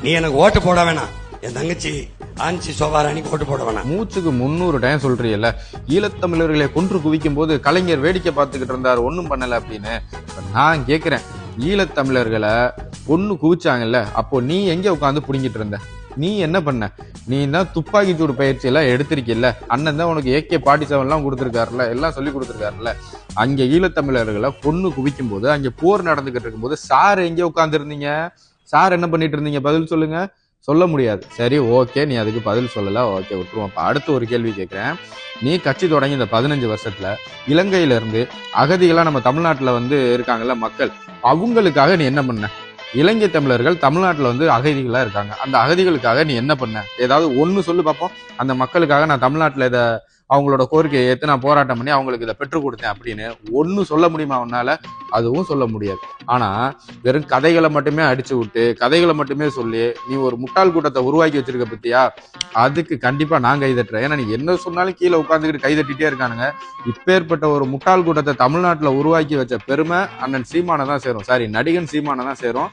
நீ எனக்கு ஓட்டு போட வேணாம், என் தங்கச்சி ஆன்சி சோபாராணிக்கு ஓட்டு போட வேணாம். மூச்சுக்கு 300 டைம் சொல்றீல்ல, ஈழத்தமிழர்களை கொன்று குவிக்கும் போது கலைஞர் வேடிக்கை பார்த்துக்கிட்டு இருந்தாரு, ஒன்னும் பண்ணல அப்படின்னு. நான் கேக்குறேன், ஈழத்தமிழர்களை கொன்னு குவிச்சாங்கல்ல, அப்போ நீ எங்க உட்காந்து புடிங்கிட்டு இருந்த? நீ என்ன பண்ண? நீ தான் துப்பாக்கி சூடு பயிற்சி எல்லாம் எடுத்திருக்கில்ல, அண்ணன் தான் உனக்கு AK-47 எல்லாம் கொடுத்துருக்காருல, எல்லாம் சொல்லி கொடுத்துருக்காருல. அங்க ஈழத்தமிழர்களை கொன்னு குவிக்கும் போது, அங்க போர் நடந்துகிட்டு இருக்கும் போது சார் எங்க உட்கார்ந்து இருந்தீங்க? சார் என்ன பண்ணிட்டு இருந்தீங்க? பதில் சொல்லுங்க. சொல்ல முடியாது. சரி, ஓகே, நீ அதுக்கு பதில் சொல்லல, ஓகே, விட்டுருவோம். அடுத்து ஒரு கேள்வி கேட்கிறேன். நீ கட்சி தொடங்கி இந்த 15 வருஷத்துல இலங்கையில இருந்து அகதிகளா நம்ம தமிழ்நாட்டுல இருக்காங்கல்ல மக்கள், அவங்களுக்காக நீ என்ன பண்ண? இலங்கை தமிழர்கள் தமிழ்நாட்டுல அகதிகளா இருக்காங்க, அந்த அகதிகளுக்காக நீ என்ன பண்ண? ஏதாவது ஒண்ணு சொல்லு பார்ப்போம். அந்த மக்களுக்காக நான் தமிழ்நாட்டுல இதை அவங்களோட கோரிக்கையை ஏற்று நான் போராட்டம் பண்ணி அவங்களுக்கு இதை பெற்றுக் கொடுத்தேன் அப்படின்னு ஒன்னும் சொல்ல முடியுமா உன்னால? அதுவும் சொல்ல முடியாது. ஆனா வெறும் கதைகளை மட்டுமே அடிச்சு விட்டு, கதைகளை மட்டுமே சொல்லி நீ ஒரு முட்டாள் கூட்டத்தை உருவாக்கி வச்சிருக்க பத்தியா? அதுக்கு கண்டிப்பா நான் கைதட்டுறேன். ஏன்னா நீ என்ன சொன்னாலும் கீழே உட்காந்துக்கிட்டு கைதட்டிட்டே இருக்கானுங்க. இப்பேற்பட்ட ஒரு முட்டாள் கூட்டத்தை தமிழ்நாட்டுல உருவாக்கி வச்ச பெருமை அண்ணன் சீமானை தான் சேரும். சாரி, நடிகன் சீமானை தான் சேரும்.